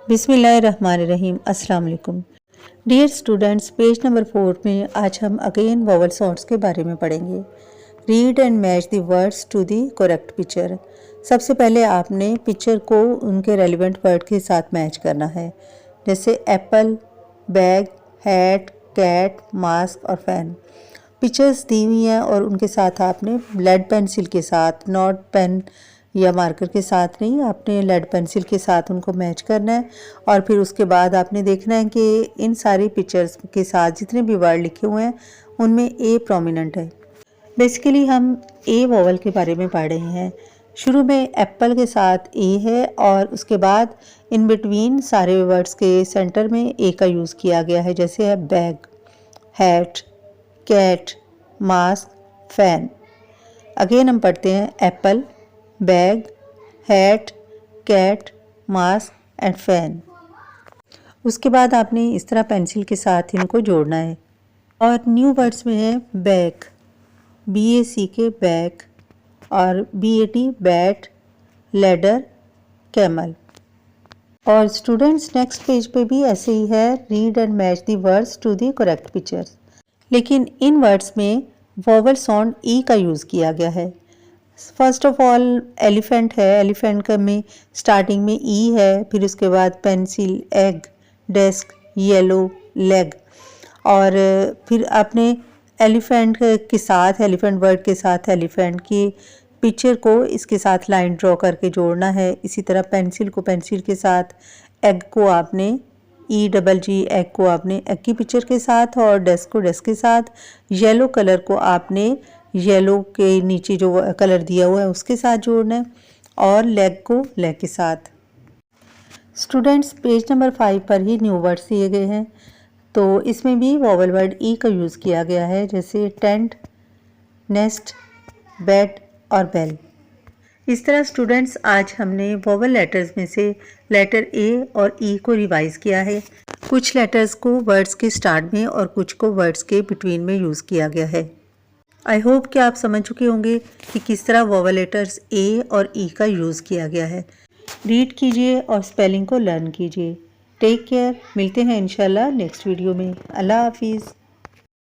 बिस्मिल्लाहिर्रहमानिर्रहीम। अस्सलाम वालेकुम डियर स्टूडेंट्स, पेज नंबर 4 में आज हम अगेन वोवल साउंड्स के बारे में पढ़ेंगे। Read and match the words to the correct picture. सबसे पहले आपने पिक्चर को उनके रेलिवेंट वर्ड के साथ मैच करना है, जैसे apple, bag, hat, cat, mask और फैन। पिक्चर्स दी हुई हैं और उनके साथ आपने लेड पेंसिल के साथ, नोट पेन या मार्कर के साथ नहीं, आपने लेड पेंसिल के साथ उनको मैच करना है। और फिर उसके बाद आपने देखना है कि इन सारी पिक्चर्स के साथ जितने भी वर्ड लिखे हुए हैं उनमें ए प्रोमिनेंट है। बेसिकली हम ए वोवल के बारे में पढ़ रहे हैं। शुरू में एप्पल के साथ ए है और उसके बाद इन बिटवीन सारे वर्ड्स के सेंटर में ए का यूज़ किया गया है, जैसे है bag, hat, cat, mask, fan. Again हम पढ़ते हैं apple, bag, hat, cat, mask and fan. उसके बाद आपने इस तरह पेंसिल के साथ इनको जोड़ना है। और न्यू वर्ड्स में है बैग, BACK बैग, और BAT बैट, लेडर, कैमल। और स्टूडेंट्स नेक्स्ट पेज पे भी ऐसे ही है, read and match the words to the correct pictures. लेकिन इन वर्ड्स में वोवल साउंड ई का यूज़ किया गया है। फर्स्ट ऑफ ऑल एलिफेंट है, एलिफेंट का में स्टार्टिंग में ई है, फिर उसके बाद pencil, egg, desk, yellow, leg. और फिर आपने एलिफेंट के साथ, एलिफेंट वर्ड के साथ एलिफेंट की पिक्चर को इसके साथ लाइन ड्रॉ करके जोड़ना है। इसी तरह पेंसिल को पेंसिल के साथ, एग को आपने EGG एग को आपने एग की पिक्चर के साथ, और डेस्क को डेस्क के साथ, येलो कलर को आपने येलो के नीचे जो कलर दिया हुआ है उसके साथ जोड़ना है, और लेग को लेग के साथ। स्टूडेंट्स पेज नंबर 5 पर ही न्यू वर्ड्स दिए गए हैं, तो इसमें भी वोवल वर्ड ई का यूज़ किया गया है, जैसे टेंट, नेस्ट, बेड और बेल। इस तरह स्टूडेंट्स आज हमने वोवल लेटर्स में से लेटर ए और ई को रिवाइज़ किया है। कुछ लेटर्स को वर्ड्स के स्टार्ट में और कुछ को वर्ड्स के बिटवीन में यूज़ किया गया है। आई होप कि आप समझ चुके होंगे कि किस तरह वोवल लेटर्स ए और ई का यूज़ किया गया है। रीड कीजिए और स्पेलिंग को लर्न कीजिए। टेक केयर, मिलते हैं इंशाल्लाह नेक्स्ट वीडियो में। अल्लाह हाफिज़।